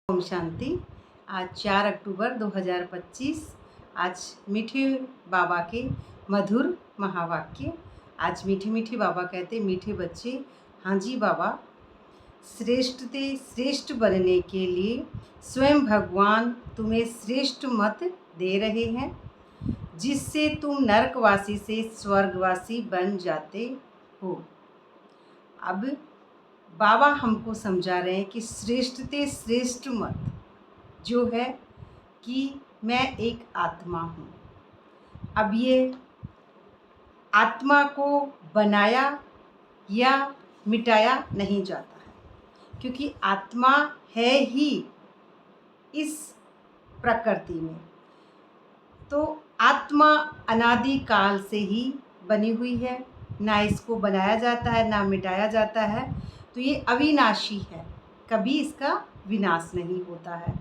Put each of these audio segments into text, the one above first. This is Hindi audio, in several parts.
ओम शांति। आज 4 अक्टूबर 2025। आज मीठे बाबा के मधुर महावाक्य। आज मीठे मीठे बाबा कहते, मीठे बच्चे, हाँ जी बाबा, श्रेष्ठ ते श्रेष्ठ बनने के लिए स्वयं भगवान तुम्हें श्रेष्ठ मत दे रहे हैं, जिससे तुम नरकवासी से स्वर्गवासी बन जाते हो। अब बाबा हमको समझा रहे हैं कि श्रेष्ठ ते श्रेष्ठ मत जो है कि मैं एक आत्मा हूँ। अब ये आत्मा को बनाया या मिटाया नहीं जाता है, क्योंकि आत्मा है ही इस प्रकृति में। तो आत्मा अनादि काल से ही बनी हुई है, ना इसको बनाया जाता है ना मिटाया जाता है। तो ये अविनाशी है, कभी इसका विनाश नहीं होता है।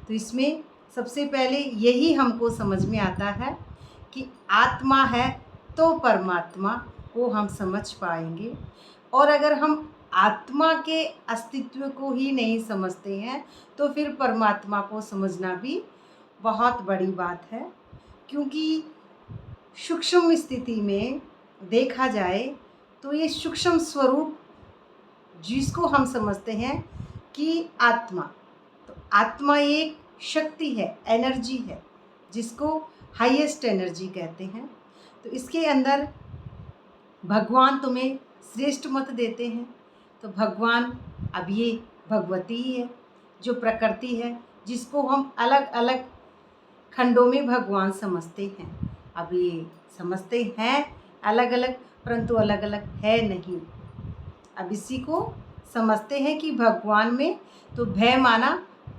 तो इसमें सबसे पहले यही हमको समझ में आता है कि आत्मा है तो परमात्मा को हम समझ पाएंगे। और अगर हम आत्मा के अस्तित्व को ही नहीं समझते हैं तो फिर परमात्मा को समझना भी बहुत बड़ी बात है। क्योंकि सूक्ष्म स्थिति में देखा जाए तो ये सूक्ष्म स्वरूप जिसको हम समझते हैं कि आत्मा, तो आत्मा एक शक्ति है, एनर्जी है, जिसको हाईएस्ट एनर्जी कहते हैं। तो इसके अंदर भगवान तुम्हें श्रेष्ठ मत देते हैं। तो भगवान अब ये भगवती ही है, जो प्रकृति है, जिसको हम अलग अलग खंडों में भगवान समझते हैं। अब ये समझते हैं अलग अलग, परंतु अलग अलग है नहीं। अब इसी को समझते हैं कि भगवान में तो भय माना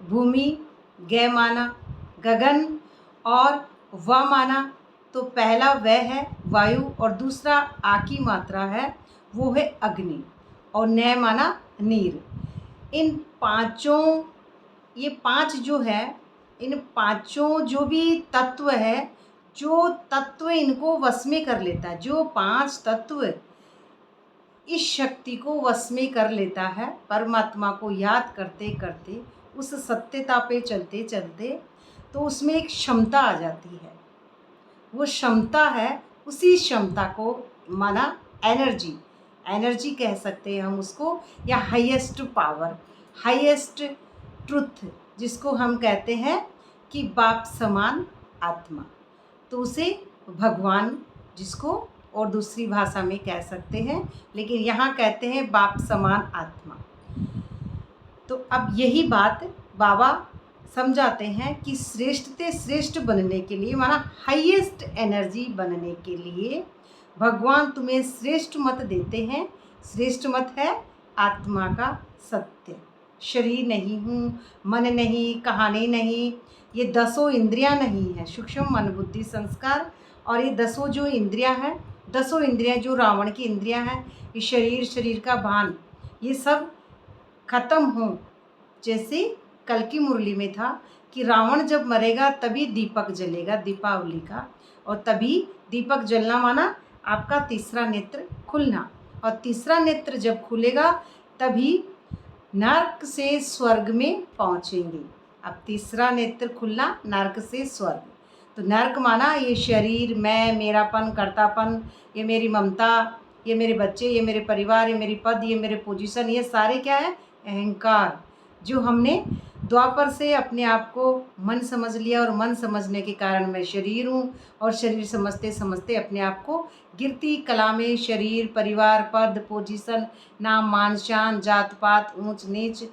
भूमि, ग माना गगन, और व माना तो पहला वह है वायु, और दूसरा आ की मात्रा है वो है अग्नि, और न माना नीर। इन पांचों, ये पांच जो है, इन पांचों जो भी तत्व है, जो तत्व इनको वश में कर लेता है, जो पांच तत्व इस शक्ति को वश में कर लेता है, परमात्मा को याद करते करते, उस सत्यता पे चलते चलते, तो उसमें एक क्षमता आ जाती है। वो क्षमता है, उसी क्षमता को माना एनर्जी, एनर्जी कह सकते हैं हम उसको, या हाईएस्ट पावर, हाईएस्ट ट्रुथ, जिसको हम कहते हैं कि बाप समान आत्मा। तो उसे भगवान, जिसको और दूसरी भाषा में कह सकते हैं, लेकिन यहाँ कहते हैं बाप समान आत्मा। तो अब यही बात बाबा समझाते हैं कि श्रेष्ठ ते श्रेष्ठ बनने के लिए, माना हाईएस्ट एनर्जी बनने के लिए भगवान तुम्हें श्रेष्ठ मत देते हैं। श्रेष्ठ मत है आत्मा का सत्य। शरीर नहीं हूँ, मन नहीं, कहानी नहीं, ये 10 इंद्रियां नहीं है, सूक्ष्म मन बुद्धि संस्कार। और ये 10 जो इंद्रियां हैं, 10 इंद्रियां जो रावण की इंद्रियां हैं, ये शरीर, शरीर का भान, ये सब खत्म हो। जैसे कल की मुरली में था कि रावण जब मरेगा तभी दीपक जलेगा, दीपावली का, और तभी दीपक जलना माना आपका तीसरा नेत्र खुलना, और तीसरा नेत्र जब खुलेगा तभी नर्क से स्वर्ग में पहुँचेंगे। अब तीसरा नेत्र खुलना, नर्क से स्वर्ग। तो नर्क माना ये शरीर, मैं, मेरापन, कर्तापन, ये मेरी ममता, ये मेरे बच्चे, ये मेरे परिवार, ये मेरी पद, ये मेरे पोजीशन, ये सारे क्या है? अहंकार, जो हमने द्वापर से अपने आप को मन समझ लिया, और मन समझने के कारण मैं शरीर हूँ, और शरीर समझते समझते अपने आप को गिरती कला में शरीर, परिवार, पद, पोजीशन, नाम, मान, शान, जात पात, ऊंच नीच,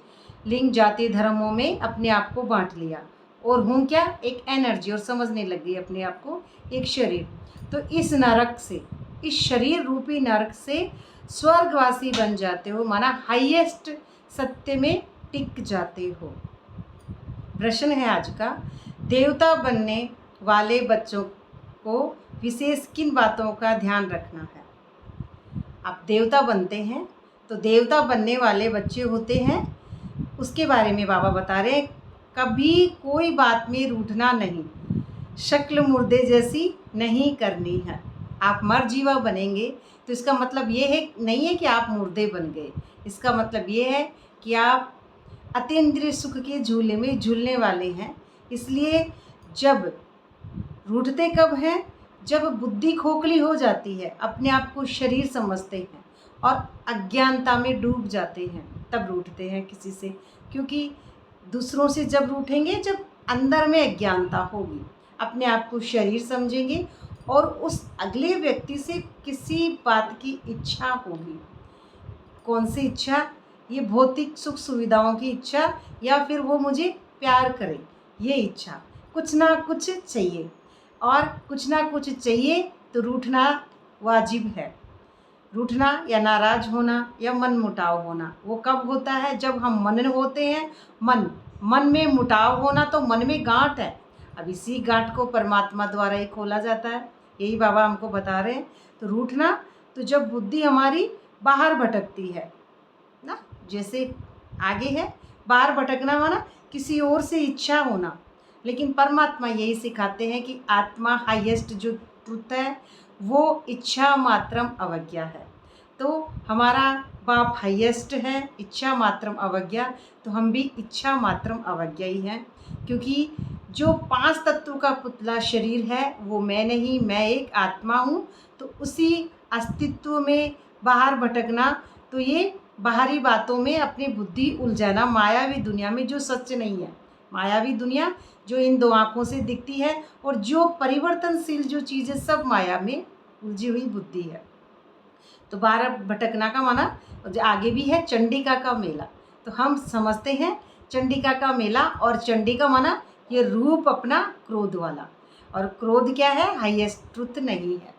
लिंग, जाति, धर्मों में अपने आप को बांट लिया, और हूँ क्या? एक एनर्जी, और समझने लग गई अपने आप को एक शरीर। तो इस नरक से, इस शरीर रूपी नरक से स्वर्गवासी बन जाते हो, माना हाईएस्ट सत्य में टिक जाते हो। प्रश्न है आज का, देवता बनने वाले बच्चों को विशेष किन बातों का ध्यान रखना है? आप देवता बनते हैं तो देवता बनने वाले बच्चे होते हैं, उसके बारे में बाबा बता रहे हैं, कभी कोई बात में रूठना नहीं, शक्ल मुर्दे जैसी नहीं करनी है। आप मर जीवा बनेंगे तो इसका मतलब ये है नहीं है कि आप मुर्दे बन गए, इसका मतलब ये है कि आप अतीन्द्रिय सुख के झूले में झूलने वाले हैं। इसलिए जब रूठते कब हैं? जब बुद्धि खोखली हो जाती है, अपने आप को शरीर समझते हैं और अज्ञानता में डूब जाते हैं, तब रूठते हैं किसी से। क्योंकि दूसरों से जब रूठेंगे, जब अंदर में अज्ञानता होगी, अपने आप को शरीर समझेंगे और उस अगले व्यक्ति से किसी बात की इच्छा होगी। कौन सी इच्छा? ये भौतिक सुख सुविधाओं की इच्छा, या फिर वो मुझे प्यार करे, ये इच्छा। कुछ ना कुछ चाहिए, और कुछ ना कुछ चाहिए तो रूठना वाजिब है। रूठना या नाराज होना या मन मुटाव होना वो कब होता है? जब हम मन होते हैं। मन में मुटाव होना तो मन में गांठ है। अब इसी गांठ को परमात्मा द्वारा ही खोला जाता है, यही बाबा हमको बता रहे हैं। तो रूठना तो जब बुद्धि हमारी बाहर भटकती है ना, जैसे आगे है, बाहर भटकना माना किसी और से इच्छा होना। लेकिन परमात्मा यही सिखाते हैं कि आत्मा हाईएस्ट जो ट्रुथ है वो इच्छा मात्रम अवज्ञा है। तो हमारा बाप हाईएस्ट है, इच्छा मात्रम अवज्ञा, तो हम भी इच्छा मात्रम अवज्ञा ही हैं। क्योंकि जो 5 तत्वों का पुतला शरीर है वो मैं नहीं, मैं एक आत्मा हूँ। तो उसी अस्तित्व में बाहर भटकना, तो ये बाहरी बातों में अपनी बुद्धि उलझाना, मायावी दुनिया में जो सच नहीं है। मायावी दुनिया जो इन 2 आँखों से दिखती है, और जो परिवर्तनशील जो चीज़ें सब माया में उलझी हुई बुद्धि है। तो बाहर भटकना का माना आगे भी है चंडिका का मेला। तो हम समझते हैं चंडिका का मेला, और चंडिका माना ये रूप अपना क्रोध वाला। और क्रोध क्या है? हाईएस्ट ट्रुथ नहीं है।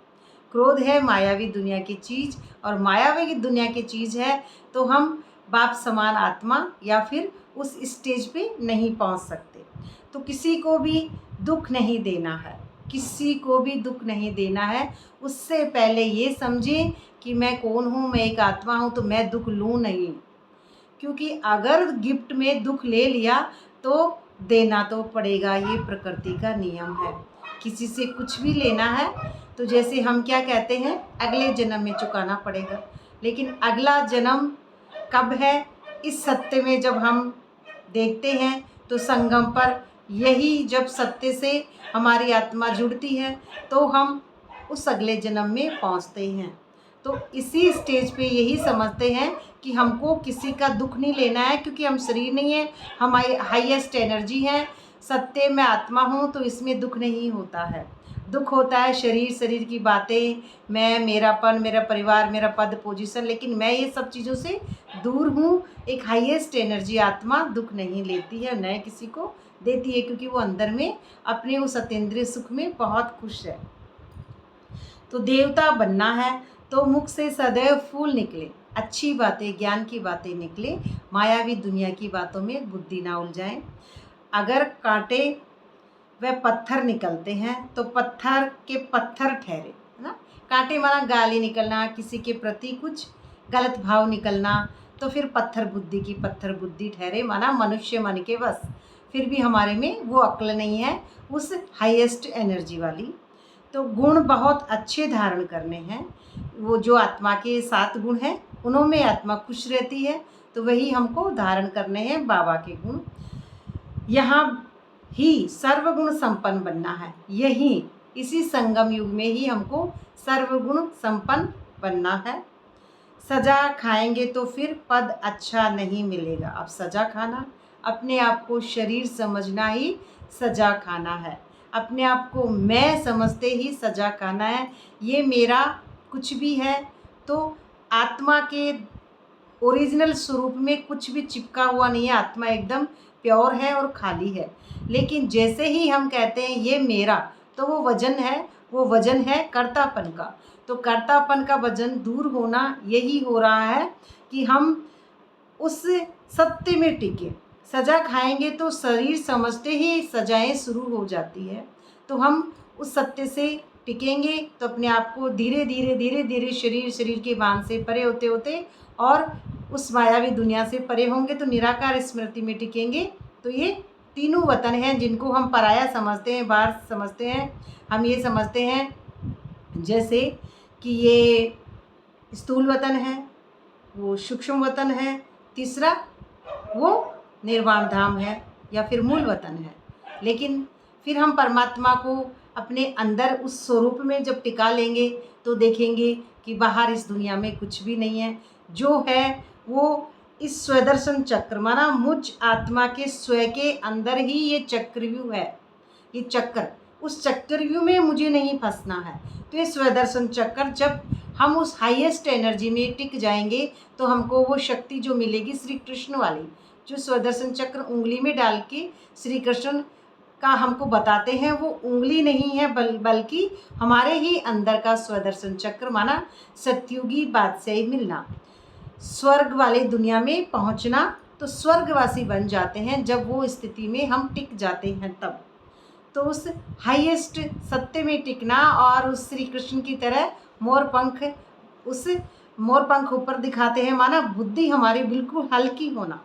क्रोध है मायावी दुनिया की चीज़, और मायावी दुनिया की चीज़ है तो हम बाप समान आत्मा या फिर उस स्टेज पे नहीं पहुंच सकते। तो किसी को भी दुख नहीं देना है, किसी को भी दुख नहीं देना है। उससे पहले ये समझें कि मैं कौन हूँ, मैं एक आत्मा हूँ, तो मैं दुख लूँ नहीं। क्योंकि अगर गिफ्ट में दुख ले लिया तो देना तो पड़ेगा, ये प्रकृति का नियम है। किसी से कुछ भी लेना है तो जैसे हम क्या कहते हैं, अगले जन्म में चुकाना पड़ेगा। लेकिन अगला जन्म कब है? इस सत्य में जब हम देखते हैं तो संगम पर यही जब सत्य से हमारी आत्मा जुड़ती है तो हम उस अगले जन्म में पहुंचते हैं। तो इसी स्टेज पे यही समझते हैं कि हमको किसी का दुख नहीं लेना है, क्योंकि हम शरीर नहीं है, हमारी हाईएस्ट एनर्जी है। सत्य में आत्मा हूँ तो इसमें दुख नहीं होता है। दुख होता है शरीर की बातें, मैं, मेरापन, मेरा परिवार, मेरा पद पोजीशन। लेकिन मैं ये सब चीज़ों से दूर हूँ। एक हाईएस्ट एनर्जी आत्मा दुख नहीं लेती है, न किसी को देती है, क्योंकि वो अंदर में अपने उस अतीन्द्रिय सुख में बहुत खुश है। तो देवता बनना है तो मुख से सदैव फूल निकले, अच्छी बातें, ज्ञान की बातें निकले, मायावी दुनिया की बातों में बुद्धि ना उलझाएं। अगर कांटे व पत्थर निकलते हैं तो पत्थर के पत्थर ठहरे, है ना। कांटे माना गाली निकलना, किसी के प्रति कुछ गलत भाव निकलना, तो फिर पत्थर बुद्धि की पत्थर बुद्धि ठहरे, माना मनुष्य मन के बस। फिर भी हमारे में वो अक्ल नहीं है उस हाईएस्ट एनर्जी वाली। तो गुण बहुत अच्छे धारण करने हैं। वो जो आत्मा के 7 गुण हैं उनमें आत्मा खुश रहती है, तो वही हमको धारण करने हैं बाबा के गुण। यहाँ ही सर्वगुण संपन्न बनना है, यही इसी संगम युग में ही हमको सर्वगुण संपन्न बनना है। सजा खाएंगे तो फिर पद अच्छा नहीं मिलेगा। अब सजा खाना, अपने आप को शरीर समझना ही सजा खाना है। अपने आप को मैं समझते ही सजा खाना है। ये मेरा कुछ भी है तो आत्मा के ओरिजिनल स्वरूप में कुछ भी चिपका हुआ नहीं है। आत्मा एकदम प्योर है और खाली है। लेकिन जैसे ही हम कहते हैं ये मेरा, तो वो वजन है, वो वजन है कर्तापन का। तो कर्तापन का वजन दूर होना यही हो रहा है कि हम उस सत्य में टिके। सजा खाएंगे तो शरीर समझते ही सजाएं शुरू हो जाती है। तो हम उस सत्य से टिकेंगे तो अपने आप को धीरे धीरे शरीर के बांध से परे होते होते और उस मायावी दुनिया से परे होंगे, तो निराकार स्मृति में टिकेंगे। तो ये तीनों वतन हैं जिनको हम पराया समझते हैं, बाहर समझते हैं। हम ये समझते हैं जैसे कि ये स्थूल वतन है, वो सूक्ष्म वतन है, तीसरा वो निर्वाण धाम है या फिर मूल वतन है। लेकिन फिर हम परमात्मा को अपने अंदर उस स्वरूप में जब टिका लेंगे तो देखेंगे कि बाहर इस दुनिया में कुछ भी नहीं है। जो है वो इस स्वदर्शन चक्र, माना मुझ आत्मा के स्व के अंदर ही ये चक्रव्यूह है। ये चक्र, उस चक्रव्यूह में मुझे नहीं फंसना है। तो ये स्वदर्शन चक्र, जब हम उस हाईएस्ट एनर्जी में टिक जाएंगे तो हमको वो शक्ति जो मिलेगी श्री कृष्ण वाली, जो स्वदर्शन चक्र उंगली में डाल के श्री कृष्ण का हमको बताते हैं, वो उंगली नहीं है बल्कि हमारे ही अंदर का स्वदर्शन चक्र, माना सत्युगी बादशाही मिलना, स्वर्ग वाले दुनिया में पहुंचना। तो स्वर्गवासी बन जाते हैं जब वो स्थिति में हम टिक जाते हैं तब। तो उस हाईएस्ट सत्य में टिकना और उस श्री कृष्ण की तरह मोर पंख, उस मोर पंख ऊपर दिखाते हैं, माना बुद्धि हमारी बिल्कुल हल्की होना।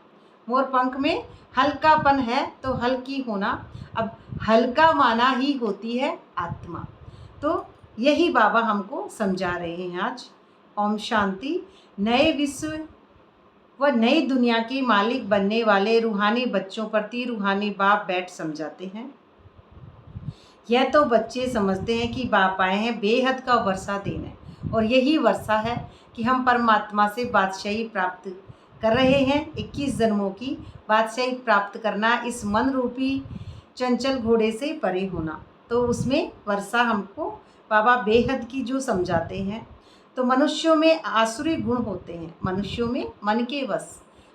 मोर पंख में हल्कापन है तो हल्की होना। अब हल्का माना ही होती है आत्मा। तो यही बाबा हमको समझा रहे हैं आज। ओम शांति। नए विश्व व नई दुनिया के मालिक बनने वाले रूहानी बच्चों प्रति रूहानी बाप बैठ समझाते हैं। यह तो बच्चे समझते हैं कि बाप आए हैं बेहद का वर्षा देने, और यही वर्षा है कि हम परमात्मा से बादशाही प्राप्त कर रहे हैं। 21 जन्मों की बादशाही प्राप्त करना, इस मन रूपी चंचल घोड़े से परे होना। तो उसमें वर्षा हमको बाबा बेहद की जो समझाते हैं। तो मनुष्यों में आसुरी गुण होते हैं, मनुष्यों में मन के वश,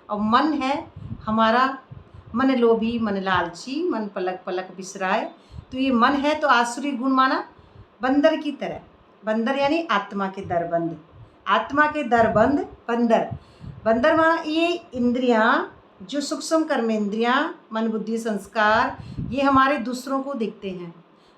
और मन है हमारा मन लोभी, मन लालची, मन पलक पलक बिसराए। तो ये मन है तो आसुरी गुण, माना बंदर की तरह। बंदर यानी आत्मा के दरबंद, आत्मा के दरबंद बंदर। बंदर माना ये इंद्रियां, जो सूक्ष्म कर्मेंद्रियां, मन बुद्धि संस्कार, ये हमारे दूसरों को दिखते हैं।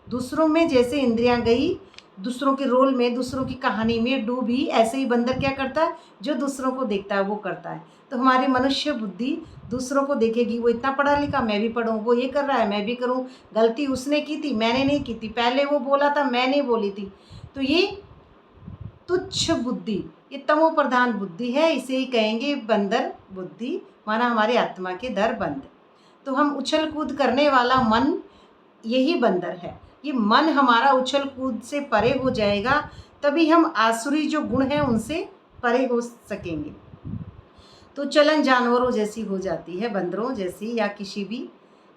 दूसरों में जैसे इंद्रियां गई, दूसरों के रोल में, दूसरों की कहानी में डूबी, ऐसे ही बंदर क्या करता है, जो दूसरों को देखता है वो करता है। तो हमारी मनुष्य बुद्धि दूसरों को देखेगी, वो इतना पढ़ा लिखा, मैं भी पढ़ूँ, वो ये कर रहा है मैं भी करूँ, गलती उसने की थी मैंने नहीं की थी, पहले वो बोला था मैंने बोली थी। तो ये तुच्छ बुद्धि, ये तमो प्रधान बुद्धि है, इसे ही कहेंगे बंदर बुद्धि, माना हमारे आत्मा के दर बंद। तो हम उछल कूद करने वाला मन, यही बंदर है। ये मन हमारा उछल कूद से परे हो जाएगा, तभी हम आसुरी जो गुण हैं उनसे परे हो सकेंगे। तो चलन जानवरों जैसी हो जाती है, बंदरों जैसी, या किसी भी,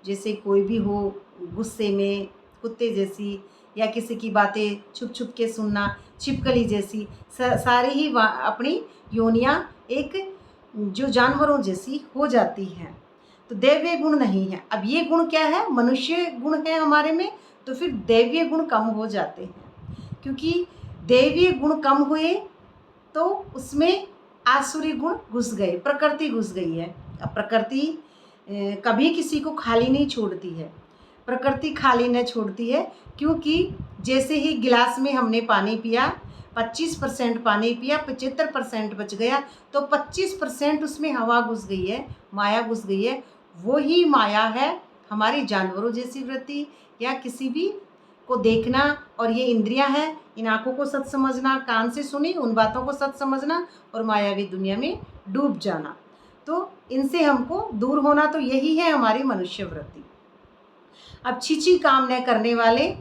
जैसे कोई भी हो गुस्से में, कुत्ते जैसी, या किसी की बातें छुप छुप के सुनना, छिपकली जैसी, सारी ही अपनी योनियाँ एक जो जानवरों जैसी हो जाती हैं। तो दैवीय गुण नहीं है। अब ये गुण क्या है, मनुष्य गुण है हमारे में, तो फिर दैवीय गुण कम हो जाते हैं। क्योंकि दैवीय गुण कम हुए तो उसमें आसुरी गुण घुस गए, प्रकृति घुस गई है। अब प्रकृति कभी किसी को खाली नहीं छोड़ती है, प्रकृति खाली नहीं छोड़ती है। क्योंकि जैसे ही गिलास में हमने पानी पिया, 25% पानी पिया, 75% बच गया, तो 25% उसमें हवा घुस गई है, माया घुस गई है। वही माया है हमारी जानवरों जैसी वृत्ति, या किसी भी को देखना, और ये इंद्रियां हैं, इन आँखों को सच समझना, कान से सुनी उन बातों को सच समझना, और मायावी दुनिया में डूब जाना। तो इनसे हमको दूर होना, तो यही है हमारी मनुष्य वृत्ति। अब छीछी काम न करने वाले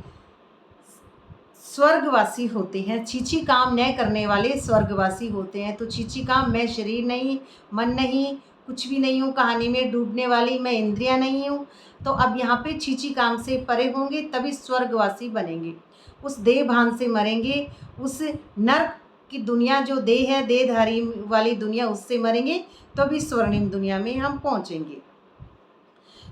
स्वर्गवासी होते हैं, छीछी काम न करने वाले स्वर्गवासी होते हैं। तो छीछी काम, मैं शरीर नहीं, मन नहीं, कुछ भी नहीं हूँ, कहानी में डूबने वाली मैं इंद्रियां नहीं हूँ। तो अब यहाँ पे छीछी काम से परे होंगे तभी स्वर्गवासी बनेंगे, उस देह भान से मरेंगे, उस नर्क की दुनिया जो देह है, देहधारी वाली दुनिया, उससे मरेंगे, तभी स्वर्णिम दुनिया में हम पहुँचेंगे।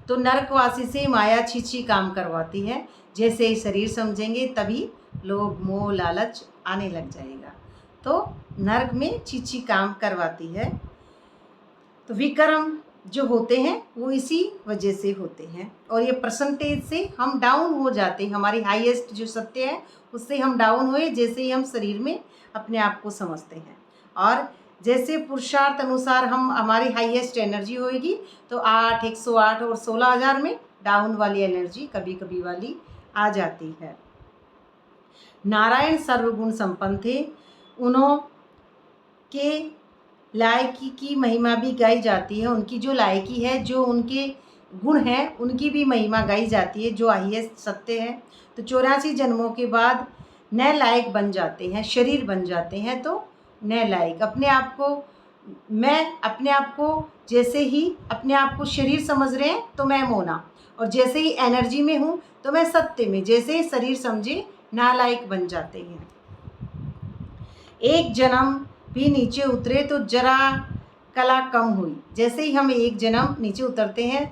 तो नरकवासी से माया छीछी काम करवाती है। जैसे ही शरीर समझेंगे तभी लोभ मोह लालच आने लग जाएगा। तो नरक में छीछी काम करवाती है। तो विकर्म जो होते हैं वो इसी वजह से होते हैं, और ये परसेंटेज से हम डाउन हो जाते हैं। हमारी हाईएस्ट जो सत्य है उससे हम डाउन हुए जैसे ही हम शरीर में अपने आप को समझते हैं। और जैसे पुरुषार्थ अनुसार हम, हमारी हाईएस्ट एनर्जी होएगी तो 8, 108 और 16,000 में डाउन वाली एनर्जी कभी कभी वाली आ जाती है। नारायण सर्वगुण संपन्न थे, उन्हों के लायकी की महिमा भी गाई जाती है। उनकी जो लायकी है, जो उनके गुण हैं, उनकी भी महिमा गाई जाती है, जो हाईएस्ट सत्य है। तो 84 जन्मों के बाद नए लायक बन जाते हैं, शरीर बन जाते हैं। तो नए लायक अपने आप को, मैं अपने आप को जैसे ही अपने आप को शरीर समझ रहे हैं तो मैं मोना, और जैसे ही एनर्जी में हूँ तो मैं सत्य में, जैसे ही शरीर समझे नालायक बन जाते हैं। एक जन्म भी नीचे उतरे तो जरा कला कम हुई। जैसे ही हम एक जन्म नीचे उतरते हैं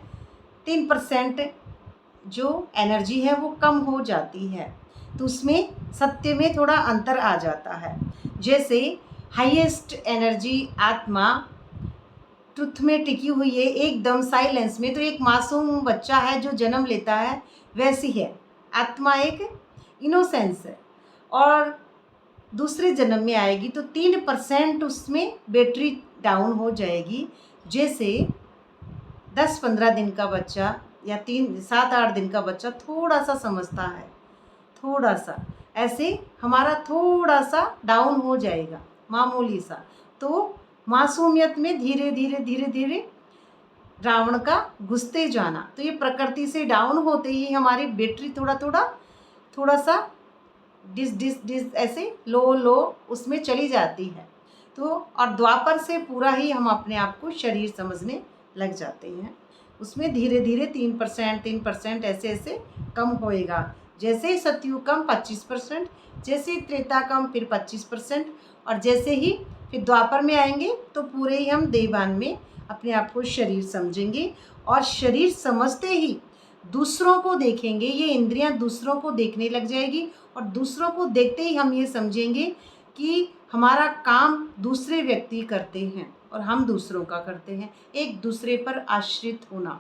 3% जो एनर्जी है वो कम हो जाती है, तो उसमें सत्य में थोड़ा अंतर आ जाता है। जैसे हाईएस्ट एनर्जी आत्मा ट्रुथ में टिकी हुई है, एकदम साइलेंस में, तो एक मासूम बच्चा है जो जन्म लेता है, वैसी है आत्मा, एक इनोसेंस है। और दूसरे जन्म में आएगी तो 3% उसमें बैटरी डाउन हो जाएगी। जैसे 10-15 दिन का बच्चा या 7-8 दिन का बच्चा थोड़ा सा समझता है, थोड़ा सा ऐसे हमारा थोड़ा सा डाउन हो जाएगा, मामूली सा। तो मासूमियत में धीरे धीरे धीरे धीरे रावण का घुसते जाना, तो ये प्रकृति से डाउन होते ही हमारी बैटरी थोड़ा सा डिस डिस डिस ऐसे लो लो उसमें चली जाती है। तो और द्वापर से पूरा ही हम अपने आप को शरीर समझने लग जाते हैं। उसमें धीरे धीरे 3% ऐसे ऐसे कम होएगा। जैसे सतयुग कम 25%, जैसे त्रेता कम फिर 25%, और जैसे ही फिर द्वापर में आएंगे तो पूरे ही हम देवभान में अपने आप को शरीर समझेंगे। और शरीर समझते ही दूसरों को देखेंगे, ये इंद्रियां दूसरों को देखने लग जाएगी, और दूसरों को देखते ही हम ये समझेंगे कि हमारा काम दूसरे व्यक्ति करते हैं और हम दूसरों का करते हैं। एक दूसरे पर आश्रित होना,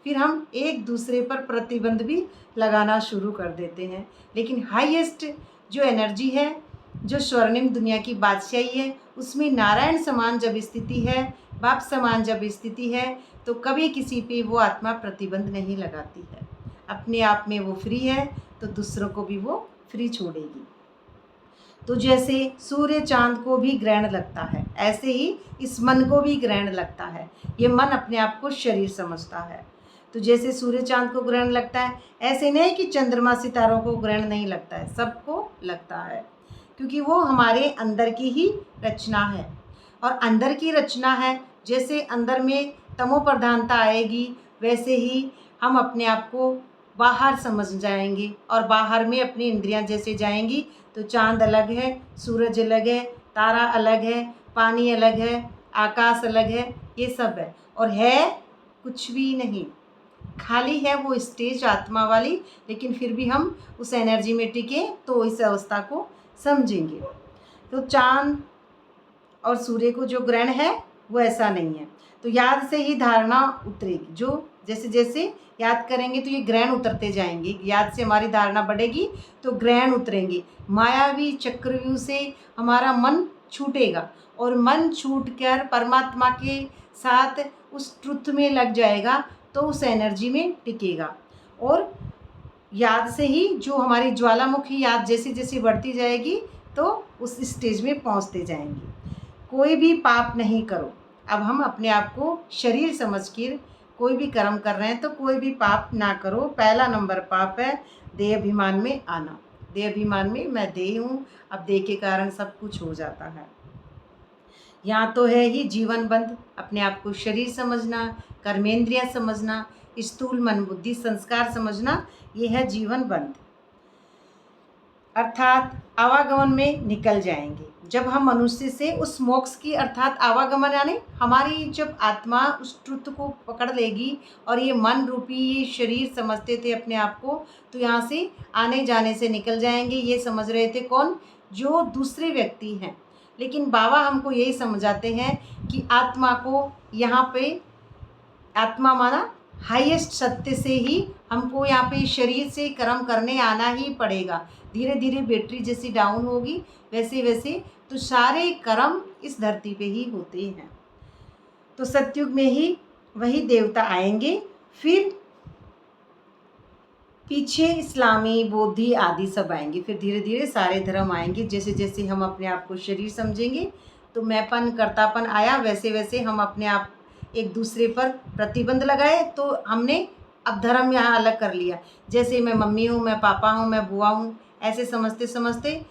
फिर हम एक दूसरे पर प्रतिबंध भी लगाना शुरू कर देते हैं। लेकिन हाईएस्ट जो एनर्जी है, जो स्वर्णिम दुनिया की बादशाही है, उसमें नारायण समान जब स्थिति है, बाप समान जब स्थिति है, तो कभी किसी पे वो आत्मा प्रतिबंध नहीं लगाती है। अपने आप में वो फ्री है तो दूसरों को भी वो फ्री छोड़ेगी। तो जैसे सूर्य चांद को भी ग्रहण लगता है, ऐसे ही इस मन को भी ग्रहण लगता है। ये मन अपने आप को शरीर समझता है। तो जैसे सूर्य चांद को ग्रहण लगता है, ऐसे नहीं कि चंद्रमा सितारों को ग्रहण नहीं लगता है, सबको लगता है, क्योंकि वो हमारे अंदर की ही रचना है। और अंदर की रचना है, जैसे अंदर में तमो प्रधानता आएगी, वैसे ही हम अपने आप को बाहर समझ जाएंगे। और बाहर में अपनी इंद्रियां जैसे जाएंगी, तो चांद अलग है, सूरज अलग है, तारा अलग है, पानी अलग है, आकाश अलग है, ये सब है। और है कुछ भी नहीं, खाली है वो स्टेज आत्मा वाली। लेकिन फिर भी हम उस एनर्जी में टिके तो इस अवस्था को समझेंगे। तो चांद और सूर्य को जो ग्रहण है वो ऐसा नहीं है। तो याद से ही धारणा उतरेगी, जो जैसे जैसे याद करेंगे तो ये ग्रहण उतरते जाएंगे। याद से हमारी धारणा बढ़ेगी तो ग्रहण उतरेंगे। मायावी चक्रव्यूह से हमारा मन छूटेगा, और मन छूटकर परमात्मा के साथ उस ट्रुथ में लग जाएगा, तो उस एनर्जी में टिकेगा। और याद से ही जो हमारी ज्वालामुखी याद जैसे जैसे बढ़ती जाएगी तो उस स्टेज में पहुंचते जाएंगे। कोई भी पाप नहीं करो। अब हम अपने आप को शरीर समझकर कोई भी कर्म कर रहे हैं तो कोई भी पाप ना करो। पहला नंबर पाप है देह अभिमान में आना। देह अभिमान में मैं देह हूँ, अब देह के कारण सब कुछ हो जाता है। यहाँ तो है ही जीवन बंद, अपने आप को शरीर समझना, कर्मेंद्रियां समझना, स्थूल मन बुद्धि संस्कार समझना, ये है जीवन बंद। अर्थात आवागमन में निकल जाएंगे जब हम मनुष्य से उस मोक्ष की, अर्थात आवागमन यानी हमारी जब आत्मा उस ट्रुथ को पकड़ लेगी। और ये मन रूपी ये शरीर समझते थे अपने आप को, तो यहाँ से आने जाने से निकल जाएंगे। ये समझ रहे थे कौन? जो दूसरे व्यक्ति हैं। लेकिन बाबा हमको यही समझाते हैं कि आत्मा को यहाँ पे, आत्मा माना हाईएस्ट सत्य से ही हमको यहाँ पे शरीर से कर्म करने आना ही पड़ेगा। धीरे धीरे बैटरी जैसी डाउन होगी, वैसे वैसे तो सारे कर्म इस धरती पे ही होते हैं। तो सतयुग में ही वही देवता आएंगे, फिर पीछे इस्लामी बौद्धि आदि सब आएंगे। फिर धीरे धीरे सारे धर्म आएंगे। जैसे जैसे हम अपने आप को शरीर समझेंगे तो मैंपन कर्तापन आया, वैसे वैसे हम अपने आप एक दूसरे पर प्रतिबंध लगाए, तो हमने अब धर्म यहाँ अलग कर लिया। जैसे मैं मम्मी हूँ, मैं पापा हूँ, मैं बुआ हूँ, ऐसे समझते समझते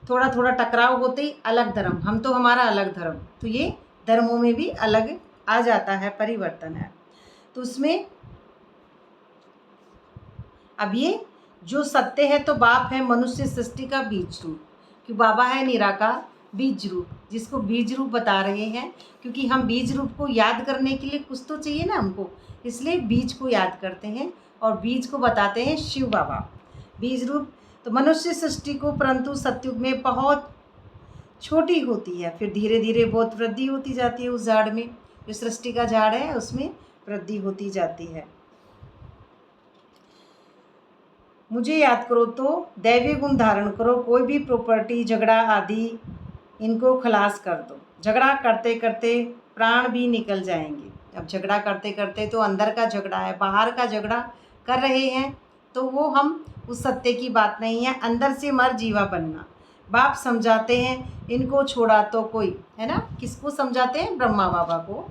थोड़ा थोड़ा टकराव होते ही अलग धर्म, हम तो हमारा अलग धर्म। तो ये धर्मों में भी अलग आ जाता है, परिवर्तन है। तो उसमें अब ये जो सत्य है तो बाप है मनुष्य सृष्टि का बीज रूप, कि बाबा है निराकार बीज रूप, जिसको बीज रूप बता रहे हैं। क्योंकि हम बीज रूप को याद करने के लिए कुछ तो चाहिए ना हमको, इसलिए बीज को याद करते हैं और बीज को बताते हैं शिव बाबा। बीज रूप तो मनुष्य सृष्टि को, परंतु सतयुग में बहुत छोटी होती है, फिर धीरे धीरे बहुत वृद्धि होती जाती है। उस झाड़ में, जो सृष्टि का झाड़ है, उसमें वृद्धि होती जाती है। मुझे याद करो तो दैवी गुण धारण करो, कोई भी प्रॉपर्टी झगड़ा आदि इनको खलास कर दो। झगड़ा करते करते प्राण भी निकल जाएंगे। अब झगड़ा करते करते तो अंदर का झगड़ा है, बाहर का झगड़ा कर रहे हैं, तो वो हम उस सत्य की बात नहीं है। अंदर से मर जीवा बनना, बाप समझाते हैं इनको छोड़ा तो कोई, है ना। किसको समझाते हैं? ब्रह्मा बाबा को।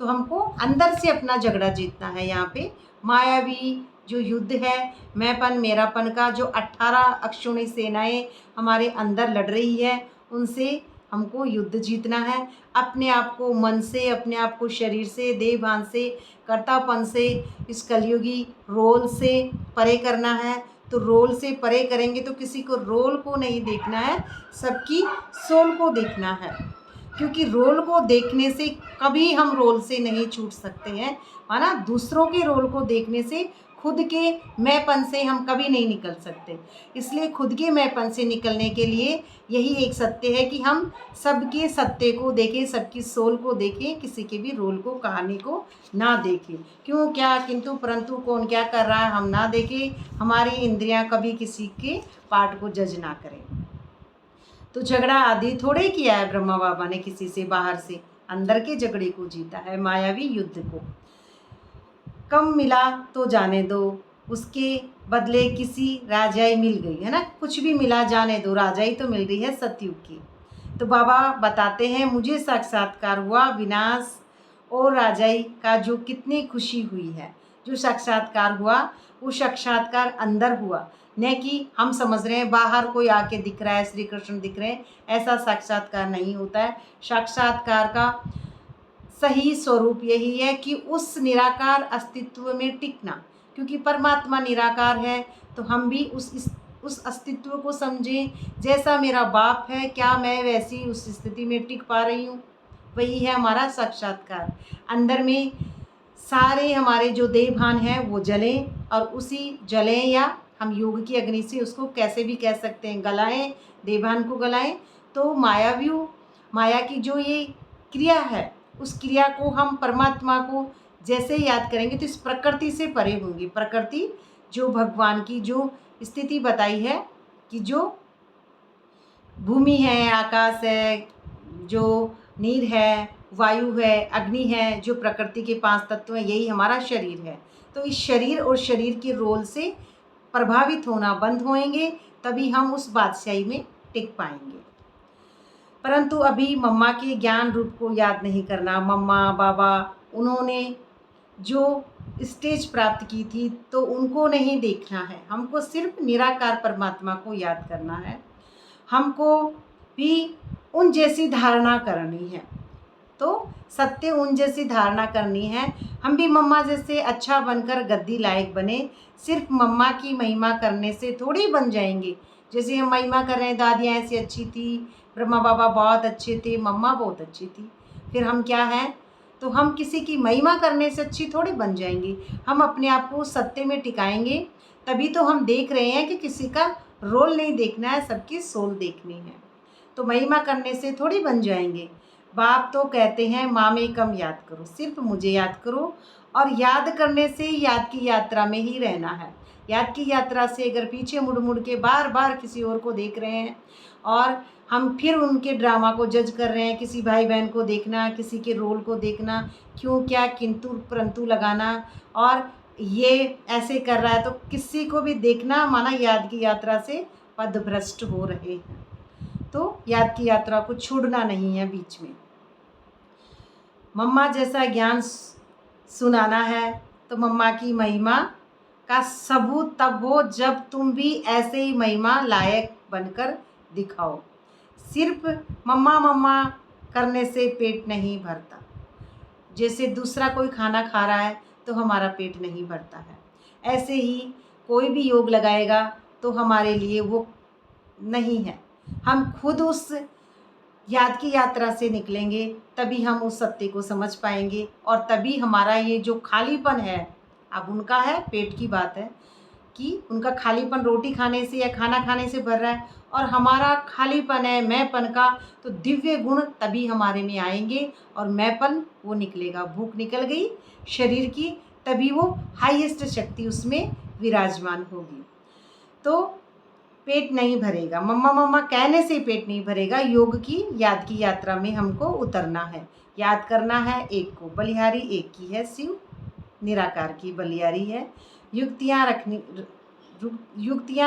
तो हमको अंदर से अपना झगड़ा जीतना है। यहाँ पे मायावी जो युद्ध है, मैंपन मेरापन का, जो 18 अक्षुणी सेनाएं हमारे अंदर लड़ रही है, उनसे हमको युद्ध जीतना है। अपने आप को मन से, अपने आप को शरीर से, देह भान से, कर्तापन से, इस कलयुगी रोल से परे करना है। तो रोल से परे करेंगे तो किसी को रोल को नहीं देखना है, सबकी सोल को देखना है। क्योंकि रोल को देखने से कभी हम रोल से नहीं छूट सकते हैं, माना दूसरों के रोल को देखने से खुद के मैंपन से हम कभी नहीं निकल सकते। इसलिए खुद के मैंपन से निकलने के लिए यही एक सत्य है कि हम सबके सत्य को देखें, सबकी सोल को देखें, किसी के भी रोल को, कहानी को ना देखें। क्यों, क्या, किंतु परंतु, कौन क्या कर रहा है हम ना देखें। हमारी इंद्रियां कभी किसी के पार्ट को जज ना करें। तो झगड़ा आदि थोड़े किया है ब्रह्मा बाबा ने किसी से, बाहर से, अंदर के झगड़े को जीता है, मायावी युद्ध को। कम मिला तो जाने दो, उसके बदले किसी राजाई मिल गई, है ना। कुछ भी मिला जाने दो, राजाई तो मिल रही है सतयुग की। तो बाबा बताते हैं मुझे साक्षात्कार हुआ विनाश और राजाई का, जो कितनी खुशी हुई है। जो साक्षात्कार हुआ वो साक्षात्कार अंदर हुआ, न कि हम समझ रहे हैं बाहर कोई आके दिख रहा है, श्री कृष्ण दिख रहे हैं, ऐसा साक्षात्कार नहीं होता है। साक्षात्कार का सही स्वरूप यही है कि उस निराकार अस्तित्व में टिकना। क्योंकि परमात्मा निराकार है, तो हम भी उस अस्तित्व को समझें। जैसा मेरा बाप है, क्या मैं वैसी उस स्थिति में टिक पा रही हूँ, वही है हमारा साक्षात्कार। अंदर में सारे हमारे जो देह भान हैं वो जलें, और उसी जलें, या हम योग की अग्नि से उसको कैसे भी कह सकते हैं, गलाएं, देवान को गलाएं। तो माया की जो ये क्रिया है, उस क्रिया को हम परमात्मा को जैसे याद करेंगे तो इस प्रकृति से परे होंगे। प्रकृति जो भगवान की जो स्थिति बताई है, कि जो भूमि है, आकाश है, जो नीर है, वायु है, अग्नि है, जो प्रकृति के 5 तत्व हैं, यही हमारा शरीर है। तो इस शरीर और शरीर के रोल से प्रभावित होना बंद होएंगे, तभी हम उस बादशाही में टिक पाएंगे। परंतु अभी मम्मा के ज्ञान रूप को याद नहीं करना। मम्मा बाबा उन्होंने जो स्टेज प्राप्त की थी, तो उनको नहीं देखना है, हमको सिर्फ निराकार परमात्मा को याद करना है। हमको भी उन जैसी धारणा करनी है, तो सत्य उन जैसी धारणा करनी है। हम भी मम्मा जैसे अच्छा बनकर गद्दी लायक बने। सिर्फ मम्मा की महिमा करने से थोड़ी बन जाएंगे। जैसे हम महिमा कर रहे हैं, दादियाँ ऐसी अच्छी थी, ब्रह्मा बाबा बहुत अच्छे थे, मम्मा बहुत अच्छी थी, फिर हम क्या हैं? तो हम किसी की महिमा करने से अच्छी थोड़ी बन जाएंगे। हम अपने आप को सत्य में टिकाएंगे, तभी तो हम देख रहे हैं कि किसी का रोल नहीं देखना है, सबकी सोल देखनी है। तो महिमा करने से थोड़ी बन जाएंगे। बाप तो कहते हैं माँ में कम याद करो, सिर्फ मुझे याद करो। और याद करने से याद की यात्रा में ही रहना है। याद की यात्रा से अगर पीछे मुड़ मुड़ के बार बार किसी और को देख रहे हैं, और हम फिर उनके ड्रामा को जज कर रहे हैं, किसी भाई बहन को देखना, किसी के रोल को देखना, क्यों, क्या, किंतु परंतु लगाना, और ये ऐसे कर रहा है, तो किसी को भी देखना, माना याद की यात्रा से पदभ्रष्ट हो रहे हैं। तो याद की यात्रा को छोड़ना नहीं है बीच में। मम्मा जैसा ज्ञान सुनाना है तो मम्मा की महिमा का सबूत तब हो जब तुम भी ऐसे ही महिमा लायक बनकर दिखाओ। सिर्फ मम्मा मम्मा करने से पेट नहीं भरता। जैसे दूसरा कोई खाना खा रहा है तो हमारा पेट नहीं भरता है, ऐसे ही कोई भी योग लगाएगा तो हमारे लिए वो नहीं है। हम खुद उस याद की यात्रा से निकलेंगे, तभी हम उस सत्य को समझ पाएंगे और तभी हमारा ये जो खालीपन है, अब उनका है पेट की बात है कि उनका खालीपन रोटी खाने से या खाना खाने से भर रहा है और हमारा खालीपन है मैंपन का, तो दिव्य गुण तभी हमारे में आएंगे और मैंपन वो निकलेगा। भूख निकल गई शरीर की, तभी वो हाईएस्ट शक्ति उसमें विराजमान होगी। तो पेट नहीं भरेगा, मम्मा मम्मा कहने से पेट नहीं भरेगा। योग की याद की यात्रा में हमको उतरना है, याद करना है एक को। बलिहारी एक की है, शिव निराकार की बलिहारी है। युक्तियाँ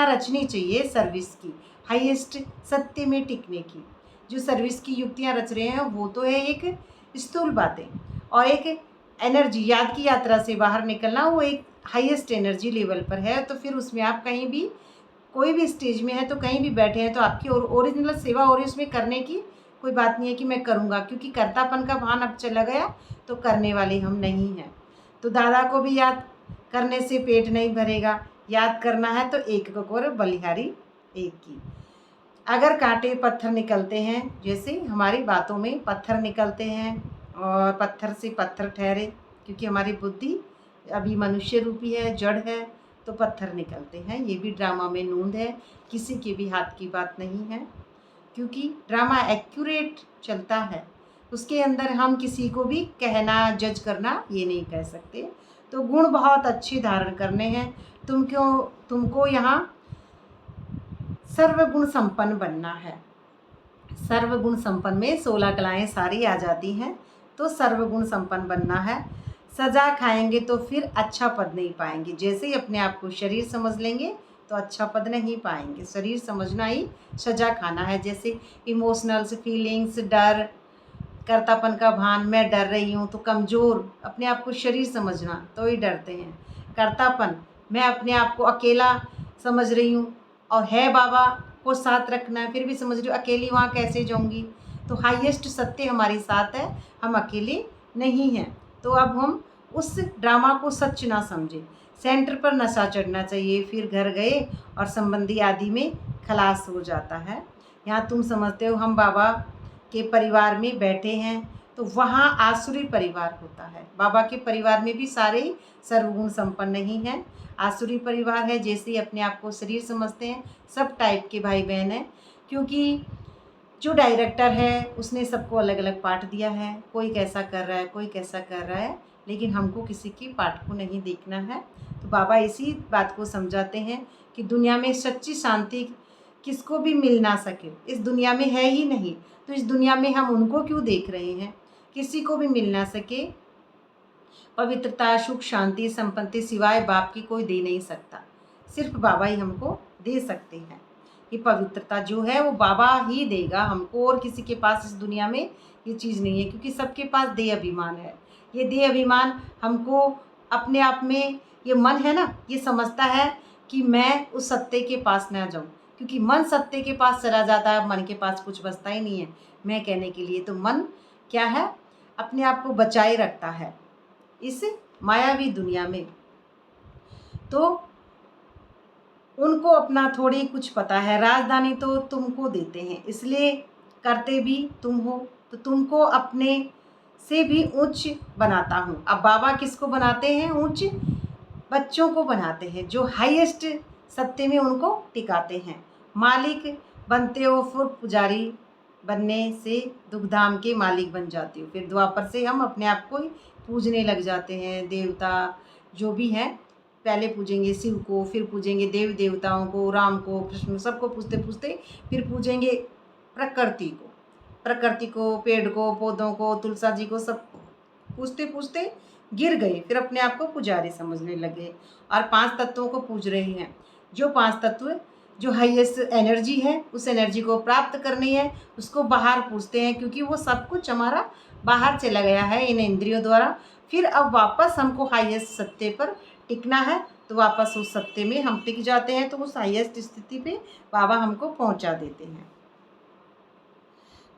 रचनी चाहिए सर्विस की, हाईएस्ट सत्य में टिकने की। जो सर्विस की युक्तियाँ रच रहे हैं वो तो है एक स्थूल बातें, और एक एनर्जी याद की यात्रा से बाहर निकलना वो एक हाईएस्ट एनर्जी लेवल पर है। तो फिर उसमें आप कहीं भी कोई भी स्टेज में है तो कहीं भी बैठे हैं तो आपकी ओरिजिनल सेवा हो रही है, उसमें करने की कोई बात नहीं है कि मैं करूँगा, क्योंकि कर्तापन का भान अब चला गया तो करने वाले हम नहीं हैं। तो दादा को भी याद करने से पेट नहीं भरेगा, याद करना है तो एक को करो, बलिहारी एक की। अगर कांटे पत्थर निकलते हैं, जैसे हमारी बातों में पत्थर निकलते हैं और पत्थर से पत्थर ठहरे, क्योंकि हमारी बुद्धि अभी मनुष्य रूपी है, जड़ है, तो पत्थर निकलते हैं। ये भी ड्रामा में नूंद है, किसी के भी हाथ की बात नहीं है, क्योंकि ड्रामा एक्यूरेट चलता है। उसके अंदर हम किसी को भी कहना जज करना ये नहीं कह सकते। तो गुण बहुत अच्छे धारण करने हैं तुमको यहाँ सर्वगुण संपन्न बनना है। सर्वगुण संपन्न में 16 कलाएँ सारी आ जाती हैं, तो सर्वगुण संपन्न बनना है। सजा खाएंगे तो फिर अच्छा पद नहीं पाएंगे। जैसे ही अपने आप को शरीर समझ लेंगे तो अच्छा पद नहीं पाएंगे। शरीर समझना ही सजा खाना है। जैसे इमोशनल्स, फीलिंग्स, डर, कर्तापन का भान, मैं डर रही हूँ तो कमज़ोर, अपने आप को शरीर समझना तो ही डरते हैं। कर्तापन, मैं अपने आप को अकेला समझ रही हूँ और है बाबा को साथ रखना है, फिर भी समझ रही हूँ अकेली वहाँ कैसे जाऊँगी। तो हाईएस्ट सत्य हमारे साथ है, हम अकेले नहीं हैं। तो अब हम उस ड्रामा को सच ना समझें। सेंटर पर नशा चढ़ना चाहिए, फिर घर गए और संबंधी आदि में खलास हो जाता है। यहाँ तुम समझते हो हम बाबा के परिवार में बैठे हैं, तो वहाँ आसुरी परिवार होता है। बाबा के परिवार में भी सारे सर्वगुण संपन्न नहीं हैं, आसुरी परिवार है। जैसे ही अपने आप को शरीर समझते हैं, सब टाइप के भाई बहन हैं, क्योंकि जो डायरेक्टर है उसने सबको अलग अलग पार्ट दिया है। कोई कैसा कर रहा है, कोई कैसा कर रहा है, लेकिन हमको किसी की पार्ट को नहीं देखना है। तो बाबा इसी बात को समझाते हैं कि दुनिया में सच्ची शांति किसको भी मिल ना सके, इस दुनिया में है ही नहीं, तो इस दुनिया में हम उनको क्यों देख रहे हैं। किसी को भी मिल ना सके पवित्रता, सुख, शांति, संपत्ति सिवाय बाप की कोई दे नहीं सकता। सिर्फ बाबा ही हमको दे सकते हैं। ये पवित्रता जो है वो बाबा ही देगा हमको, और किसी के पास इस दुनिया में ये चीज़ नहीं है, क्योंकि सबके पास देह अभिमान है। ये देह अभिमान हमको अपने आप में, ये मन है ना, ये समझता है कि मैं उस सत्य के पास ना जाऊं, क्योंकि मन सत्य के पास चला जाता है, मन के पास कुछ बचता ही नहीं है मैं कहने के लिए। तो मन क्या है, अपने आप को बचाए रखता है इस मायावी दुनिया में। तो उनको अपना थोड़ी कुछ पता है, राजधानी तो तुमको देते हैं, इसलिए करते भी तुम हो, तो तुमको अपने से भी उच्च बनाता हूँ। अब बाबा किसको बनाते हैं उच्च? बच्चों को बनाते हैं, जो हाईएस्ट सत्य में उनको टिकाते हैं। मालिक बनते हो, फिर पुजारी बनने से दुखधाम के मालिक बन जाते हो। फिर द्वापर से हम अपने आप को पूजने लग जाते हैं। देवता जो भी हैं, पहले पूजेंगे शिव को, फिर पूजेंगे देव देवताओं को, राम को, कृष्ण, सबको पूजते पूजते फिर पूजेंगे प्रकृति को, पेड़ को, पौधों को, तुलसा जी को, सब पूजते पूजते गिर गए। फिर अपने आप को पुजारी समझने लगे और 5 तत्वों को पूज रहे हैं। जो 5 तत्व जो हाईएस्ट एनर्जी है उस एनर्जी को प्राप्त करनी है, उसको बाहर पूछते हैं, क्योंकि वो सब कुछ हमारा बाहर चला गया है इन इंद्रियों द्वारा। फिर अब वापस हमको हाईएस्ट सत्य पर टिकना है, तो वापस उस सत्य में हम टिक जाते हैं, तो उस हाईएस्ट स्थिति पे बाबा हमको पहुंचा देते हैं।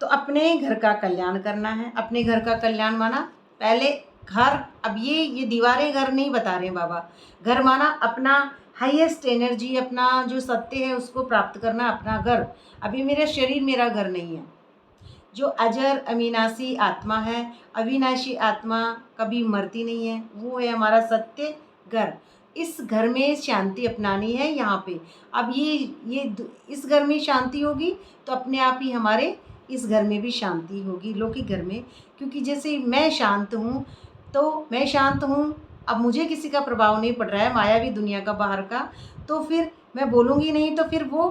तो अपने घर का कल्याण करना है। अपने घर का कल्याण माना पहले घर, अब ये दीवारें घर नहीं बता रहे बाबा। घर माना अपना हाईएस्ट एनर्जी, अपना जो सत्य है उसको प्राप्त करना, अपना घर। अभी मेरा शरीर मेरा घर नहीं है। जो अजर अविनाशी आत्मा है, अविनाशी आत्मा कभी मरती नहीं है, वो है हमारा सत्य घर। इस घर में शांति अपनानी है यहाँ पे। अब ये इस घर में शांति होगी तो अपने आप ही हमारे इस घर में भी शांति होगी, लौकिक घर में। क्योंकि जैसे मैं शांत हूँ तो मैं शांत हूँ, अब मुझे किसी का प्रभाव नहीं पड़ रहा है मायावी दुनिया का बाहर का, तो फिर मैं बोलूँगी नहीं, तो फिर वो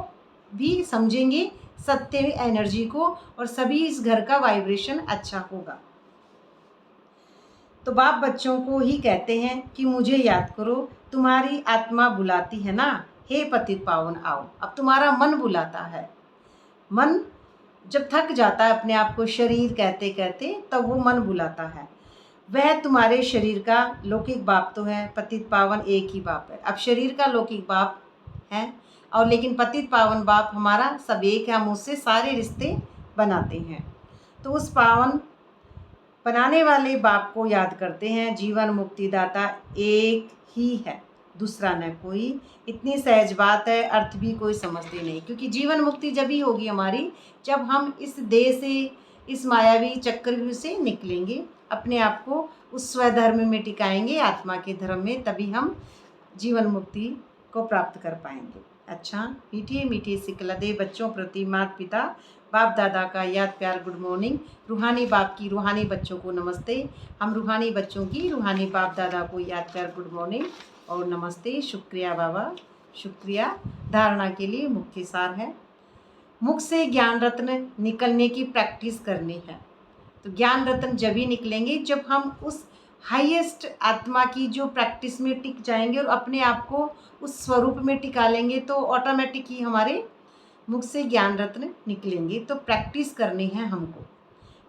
भी समझेंगे सत्य एनर्जी को, और सभी इस घर का वाइब्रेशन अच्छा होगा। तो बाप बच्चों को ही कहते हैं कि मुझे याद करो, तुम्हारी आत्मा बुलाती है ना, हे पतित पावन आओ। अब तुम्हारा मन बुलाता है। मन जब थक जाता है अपने आप को शरीर कहते कहते, तब वो मन बुलाता है। वह तुम्हारे शरीर का लौकिक बाप तो है, पतित पावन एक ही बाप है। अब शरीर का लौकिक बाप है, और लेकिन पतित पावन बाप हमारा सब एक है, हम उससे सारे रिश्ते बनाते हैं। तो उस पावन बनाने वाले बाप को याद करते हैं। जीवन मुक्तिदाता एक ही है, दूसरा न कोई। इतनी सहज बात है, अर्थ भी कोई समझते नहीं। क्योंकि जीवन मुक्ति जब ही होगी हमारी, जब हम इस देह से, इस मायावी चक्रव्यूह से निकलेंगे, अपने आप को उस स्वधर्म में टिकाएंगे, आत्मा के धर्म में, तभी हम जीवन मुक्ति को प्राप्त कर पाएंगे। अच्छा, मीठे मीठे सिकलदे बच्चों प्रति माता पिता बाप दादा का याद प्यार गुड मॉर्निंग। रूहानी बाप की रूहानी बच्चों को नमस्ते। हम रूहानी बच्चों की रूहानी बाप दादा को याद प्यार गुड मॉर्निंग और नमस्ते। शुक्रिया बाबा, शुक्रिया। धारणा के लिए मुख्य सार है, मुख से ज्ञान रत्न निकलने की प्रैक्टिस करनी है। तो ज्ञान रत्न जब ही निकलेंगे जब हम उस हाईएस्ट आत्मा की जो प्रैक्टिस में टिक जाएंगे और अपने आप को उस स्वरूप में टिका लेंगे, तो ऑटोमेटिक ही हमारे मुख से ज्ञान रत्न निकलेंगे। तो प्रैक्टिस करनी है हमको।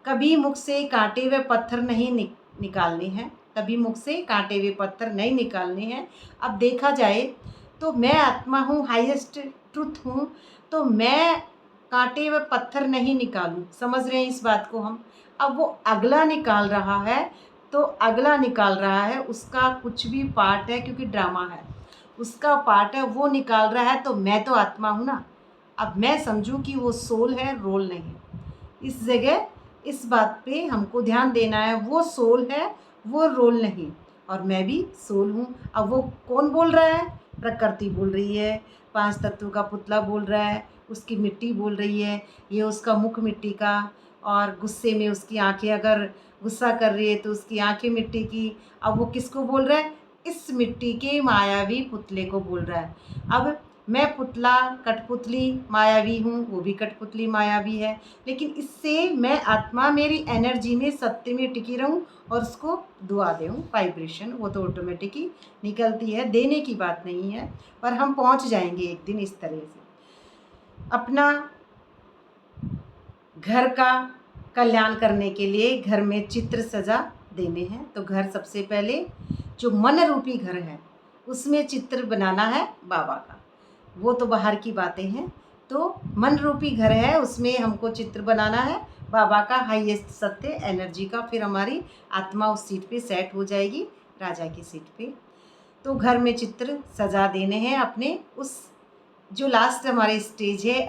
कभी मुख से कांटे हुए पत्थर नहीं निकालने हैं, कभी मुख से कांटे हुए पत्थर नहीं निकालने हैं। अब देखा जाए तो मैं आत्मा हूँ, हाईएस्ट ट्रुथ हूँ, तो मैं कांटे हुए पत्थर नहीं निकालूं। समझ रहे हैं इस बात को हम। अब वो अगला निकाल रहा है, तो अगला निकाल रहा है, उसका कुछ भी पार्ट है, क्योंकि ड्रामा है, उसका पार्ट है, वो निकाल रहा है, तो मैं तो आत्मा हूँ ना। अब मैं समझूं कि वो सोल है, रोल नहीं। इस जगह इस बात पे हमको ध्यान देना है, वो सोल है, वो रोल नहीं, और मैं भी सोल हूँ। अब वो कौन बोल रहा है? प्रकृति बोल रही है, 5 तत्वों का पुतला बोल रहा है, उसकी मिट्टी बोल रही है, ये उसका मुख मिट्टी का, और गुस्से में उसकी आंखें, अगर गुस्सा कर रही है तो उसकी आंखें मिट्टी की। अब वो किसको बोल रहा है? इस मिट्टी के मायावी पुतले को बोल रहा है। अब मैं पुतला, कठपुतली मायावी हूँ, वो भी कठपुतली मायावी है, लेकिन इससे मैं आत्मा मेरी एनर्जी में सत्य में टिकी रहूँ और उसको दुआ दूँ, वाइब्रेशन वो तो ऑटोमेटिक ही निकलती है, देने की बात नहीं है। पर हम पहुँच जाएंगे एक दिन इस तरह से। अपना घर का कल्याण करने के लिए घर में चित्र सजा देने हैं। तो घर सबसे पहले जो मन रूपी घर है उसमें चित्र बनाना है बाबा का, वो तो बाहर की बातें हैं। तो मन रूपी घर है, उसमें हमको चित्र बनाना है बाबा का, हाईएस्ट सत्य एनर्जी का। फिर हमारी आत्मा उस सीट पे सेट हो जाएगी, राजा की सीट पे। तो घर में चित्र सजा देने हैं अपने। उस जो लास्ट हमारे स्टेज है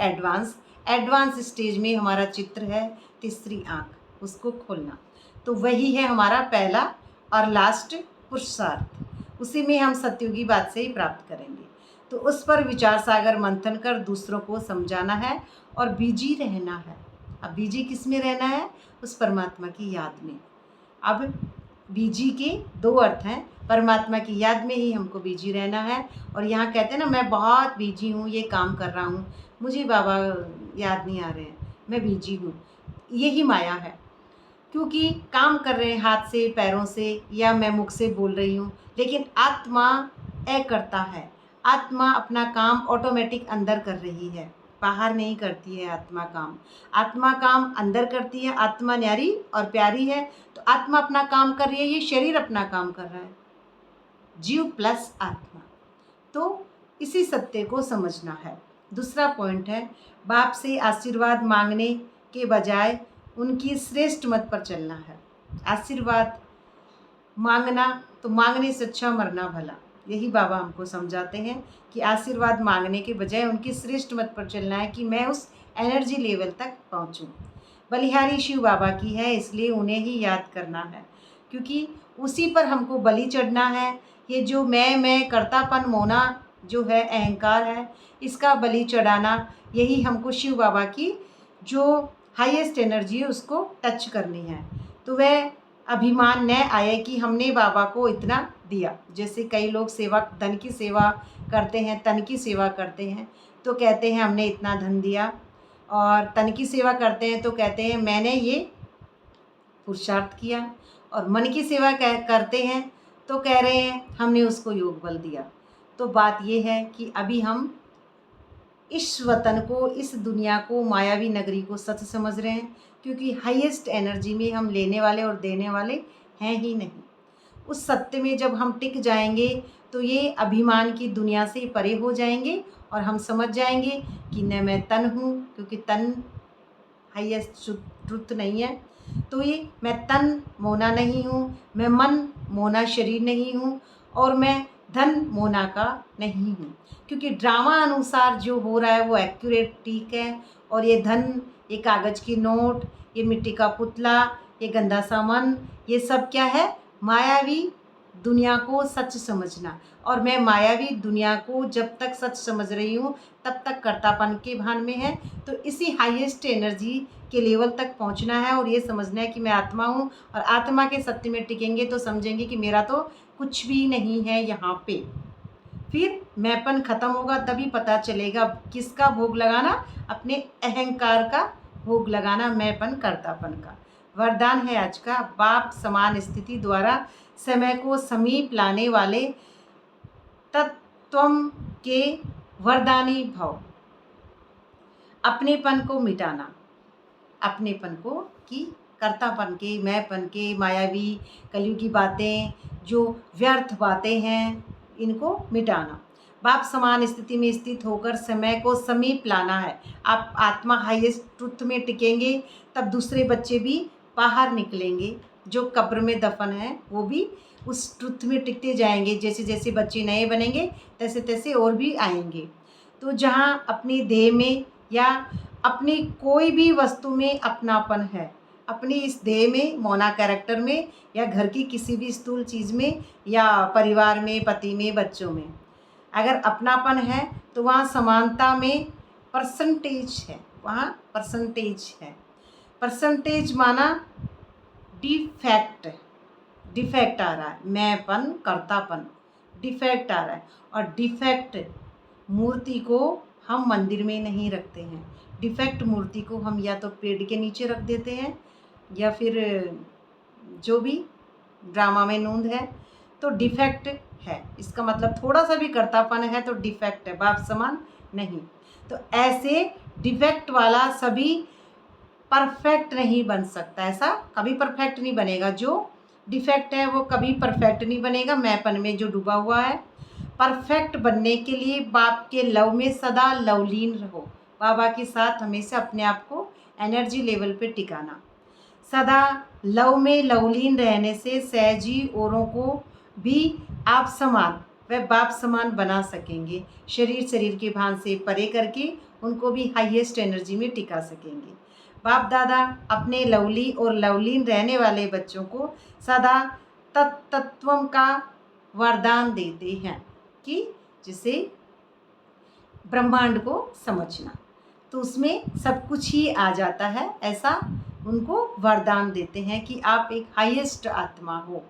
एडवांस स्टेज में हमारा चित्र है तीसरी आँख, उसको खोलना। तो वही है हमारा पहला और लास्ट पुरुषार्थ। उसी में हम सत्युगी बात से ही प्राप्त करेंगे। तो उस पर विचार सागर मंथन कर दूसरों को समझाना है और बिजी रहना है। अब बिजी किस में रहना है? उस परमात्मा की याद में। अब बिजी के 2 अर्थ हैं, परमात्मा की याद में ही हमको बिजी रहना है। और यहाँ कहते हैं ना, मैं बहुत बिजी हूँ, ये काम कर रहा हूँ, मुझे बाबा याद नहीं आ रहे हैं, मैं बिजी हूँ। यही माया है, क्योंकि काम कर रहे हैं हाथ से पैरों से, या मैं मुख से बोल रही हूँ, लेकिन आत्मा करता है। आत्मा अपना काम ऑटोमेटिक अंदर कर रही है, बाहर नहीं करती है आत्मा काम। आत्मा काम अंदर करती है, आत्मा न्यारी और प्यारी है, तो आत्मा अपना काम कर रही है, ये शरीर अपना काम कर रहा है, जीव प्लस आत्मा। तो इसी सत्य को समझना है। दूसरा पॉइंट है, बाप से आशीर्वाद मांगने के बजाय उनकी श्रेष्ठ मत पर चलना है। आशीर्वाद मांगना तो मांगने से अच्छा मरना भला, यही बाबा हमको समझाते हैं कि आशीर्वाद मांगने के बजाय उनकी श्रेष्ठ मत पर चलना है कि मैं उस एनर्जी लेवल तक पहुंचूं। बलिहारी शिव बाबा की है, इसलिए उन्हें ही याद करना है, क्योंकि उसी पर हमको बलि चढ़ना है। ये जो मैं कर्तापन मोना जो है, अहंकार है, इसका बलि चढ़ाना, यही हमको शिव बाबा की जो हाईएस्ट एनर्जी है उसको टच करनी है। तो वह अभिमान न आए कि हमने बाबा को इतना दिया। जैसे कई लोग सेवा, धन की सेवा करते हैं, तन की सेवा करते हैं, तो कहते हैं हमने इतना धन दिया, और तन की सेवा करते हैं तो कहते हैं मैंने ये पुरुषार्थ किया, और मन की सेवा करते हैं तो कह रहे हैं हमने उसको योग बल दिया। तो बात ये है कि अभी हम इस वतन को, इस दुनिया को, मायावी नगरी को सच समझ रहे हैं, क्योंकि हाईएस्ट एनर्जी में हम लेने वाले और देने वाले हैं ही नहीं। उस सत्य में जब हम टिक जाएंगे तो ये अभिमान की दुनिया से परे हो जाएंगे, और हम समझ जाएंगे कि न मैं तन हूँ, क्योंकि तन हाईएस्ट ट्रुथ नहीं है। तो ये मैं तन मोना नहीं हूँ, मैं मन मोना शरीर नहीं हूँ, और मैं धन मोना का नहीं हूँ, क्योंकि ड्रामा अनुसार जो हो रहा है वो एक्यूरेट ठीक है। और ये धन, ये कागज़ की नोट, ये मिट्टी का पुतला, ये गंदा सामान, ये सब क्या है? मायावी दुनिया को सच समझना। और मैं मायावी दुनिया को जब तक सच समझ रही हूँ तब तक कर्तापन के भान में है। तो इसी हाईएस्ट एनर्जी के लेवल तक पहुँचना है, और ये समझना है कि मैं आत्मा हूँ, और आत्मा के सत्य में टिकेंगे तो समझेंगे कि मेरा तो कुछ भी नहीं है यहाँ पे। फिर मैंपन ख़त्म होगा, तभी पता चलेगा किसका भोग लगाना, अपने अहंकार का भोग लगाना, मैंपन कर्तापन का। वरदान है आज का, बाप समान स्थिति द्वारा समय को समीप लाने वाले तत्वम के वरदानी भव। अपनेपन को मिटाना, अपनेपन को, कि कर्तापन के, मैंपन के, मायावी कलयुगी बातें, जो व्यर्थ बातें हैं, इनको मिटाना। बाप समान स्थिति में स्थित होकर समय को समीप लाना है। आप आत्मा हाईएस्ट ट्रुथ में टिकेंगे तब दूसरे बच्चे भी बाहर निकलेंगे, जो कब्र में दफन है वो भी उस ट्रुथ में टिकते जाएंगे। जैसे जैसे बच्चे नए बनेंगे तैसे तैसे और भी आएंगे। तो जहाँ अपनी देह में या अपनी कोई भी वस्तु में अपनापन है, अपनी इस देह में, मोना कैरेक्टर में, या घर की किसी भी स्थूल चीज़ में, या परिवार में, पति में, बच्चों में, अगर अपनापन है तो वहाँ समानता में परसेंटेज है, वहाँ परसेंटेज है। परसेंटेज माना डिफेक्ट, डिफेक्ट आ रहा है, मैंपन कर्तापन, डिफेक्ट आ रहा है। और डिफेक्ट मूर्ति को हम मंदिर में नहीं रखते हैं, डिफेक्ट मूर्ति को हम या तो पेड़ के नीचे रख देते हैं, या फिर जो भी ड्रामा में नूंद है, तो डिफेक्ट है। इसका मतलब थोड़ा सा भी कर्तापन है तो डिफेक्ट है, बाप समान नहीं। तो ऐसे डिफेक्ट वाला सभी परफेक्ट नहीं बन सकता, ऐसा कभी परफेक्ट नहीं बनेगा। जो डिफेक्ट है वो कभी परफेक्ट नहीं बनेगा, मैंपन में जो डूबा हुआ है। परफेक्ट बनने के लिए बाप के लव में सदा लवलीन रहो, बाबा के साथ हमेशा अपने आप को एनर्जी लेवल पे टिकाना। सदा लव में लवलीन रहने से सहजी औरों को भी आप समान व बाप समान बना सकेंगे। शरीर के भान से परे करके उनको भी हाईएस्ट एनर्जी में टिका सकेंगे। बाप दादा अपने लवली और लवलीन रहने वाले बच्चों को सदा तत्वम का वरदान देते हैं, कि जिसे ब्रह्मांड को समझना, तो उसमें सब कुछ ही आ जाता है, ऐसा उनको वरदान देते हैं कि आप एक हाईएस्ट आत्मा हो।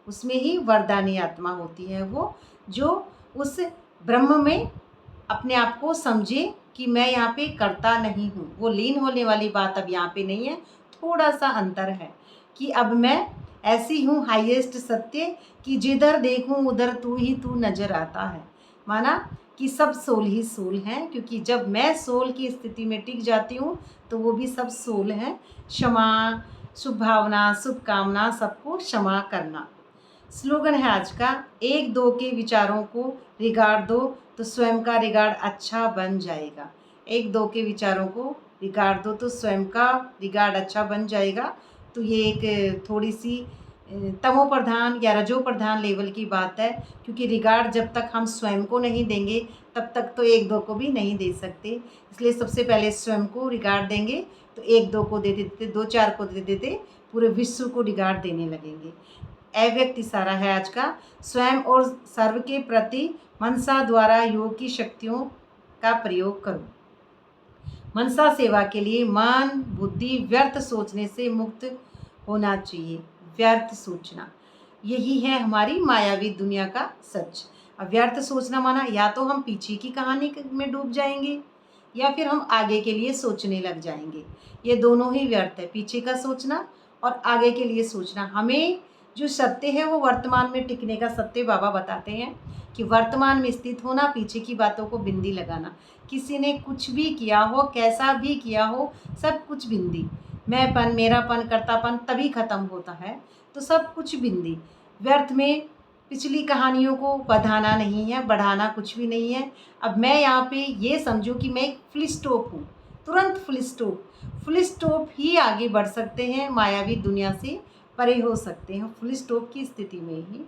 उसमें ही वरदानी आत्मा होती है वो, जो उस ब्रह्म में अपने आप को समझे कि मैं यहाँ पे करता नहीं हूँ। वो लीन होने वाली बात अब यहाँ पे नहीं है, थोड़ा सा अंतर है कि अब मैं ऐसी हूँ हाईएस्ट सत्य कि जिधर देखूँ उधर तू ही तू नज़र आता है। माना कि सब सोल ही सोल हैं, क्योंकि जब मैं सोल की स्थिति में टिक जाती हूँ तो वो भी सब सोल हैं। क्षमा, शुभ भावना, शुभकामना, सबको क्षमा करना स्लोगन है आज का। एक दो के विचारों को रिगार्ड दो तो स्वयं का रिगार्ड अच्छा बन जाएगा। एक दो के विचारों को रिगार्ड दो तो स्वयं का रिगार्ड अच्छा बन जाएगा। तो ये एक थोड़ी सी तमो प्रधान या रजो प्रधान लेवल की बात है, क्योंकि रिगार्ड जब तक हम स्वयं को नहीं देंगे तब तक तो एक दो को भी नहीं दे सकते। इसलिए सबसे पहले स्वयं को रिगार्ड देंगे तो एक दो को दे देते, दो चार को दे देते, पूरे विश्व को रिगार्ड देने लगेंगे। अव्यक्त इशारा है आज का। स्वयं और सर्व के प्रति मनसा द्वारा योग की शक्तियों का प्रयोग करो। मनसा सेवा के लिए मन बुद्धि व्यर्थ सोचने से मुक्त होना चाहिए। व्यर्थ सोचना, यही है हमारी मायावी दुनिया का सच। अब व्यर्थ सोचना माना या तो हम पीछे की कहानी में डूब जाएंगे या फिर हम आगे के लिए सोचने लग जाएंगे। ये दोनों ही व्यर्थ है, पीछे का सोचना और आगे के लिए सोचना। हमें जो सत्य है वो वर्तमान में टिकने का सत्य बाबा बताते हैं कि वर्तमान में स्थित होना, पीछे की बातों को बिंदी लगाना। किसी ने कुछ भी किया हो, कैसा भी किया हो, सब कुछ बिंदी। मैंपन, मेरापन, कर्तापन तभी खत्म होता है, तो सब कुछ बिंदी। व्यर्थ में पिछली कहानियों को बढ़ाना नहीं है, बढ़ाना कुछ भी नहीं है। अब मैं यहाँ पे ये समझूं कि मैं एक फुल स्टॉप हूँ, तुरंत फुल स्टॉप ही आगे बढ़ सकते हैं, मायावी दुनिया से परे हो सकते हैं, फुल स्टॉप की स्थिति में ही।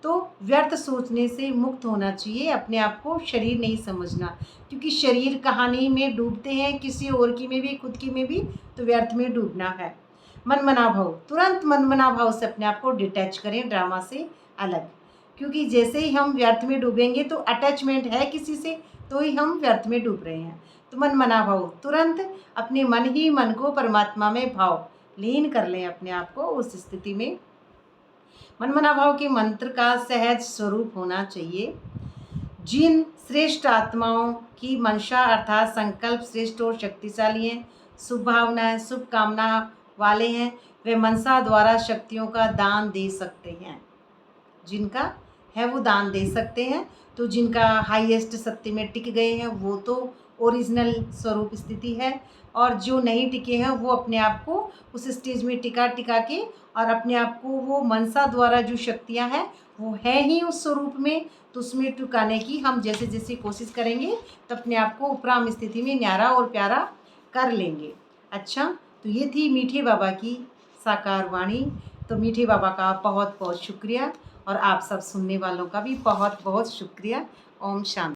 तो व्यर्थ सोचने से मुक्त होना चाहिए, अपने आप को शरीर नहीं समझना, क्योंकि शरीर कहानी में डूबते हैं, किसी और की में भी, खुद की में भी, तो व्यर्थ में डूबना है। मनमना भाव, तुरंत मनमना भाव से अपने आप को डिटैच करें, ड्रामा से अलग, क्योंकि जैसे ही हम व्यर्थ में डूबेंगे तो अटैचमेंट है किसी से, तो ही हम व्यर्थ में डूब रहे हैं। तो मनमना भाव, तुरंत अपने मन ही मन को परमात्मा में भाव लीन कर लें अपने आप को। उस स्थिति में मनमना भाव के मंत्र का सहज स्वरूप होना चाहिए। जिन श्रेष्ठ आत्माओं की मंशा अर्थात संकल्प श्रेष्ठ और शक्तिशाली हैं, शुभ भावनाएं, शुभकामना वाले हैं, वे मनसा द्वारा शक्तियों का दान दे सकते हैं। जिनका है वो दान दे सकते हैं। तो जिनका हाईएस्ट सत्य में टिक गए हैं वो तो ओरिजिनल स्वरूप स्थिति है, और जो नहीं टिके हैं वो अपने आप को उस स्टेज में टिका के और अपने आप को वो मनसा द्वारा जो शक्तियां हैं वो है ही उस स्वरूप में, तो उसमें टिकाने की हम जैसे जैसे कोशिश करेंगे तो अपने आप को उपराम स्थिति में न्यारा और प्यारा कर लेंगे। अच्छा, तो ये थी मीठे बाबा की साकार वाणी। तो मीठे बाबा का बहुत बहुत शुक्रिया, और आप सब सुनने वालों का भी बहुत बहुत शुक्रिया। ओम शांति।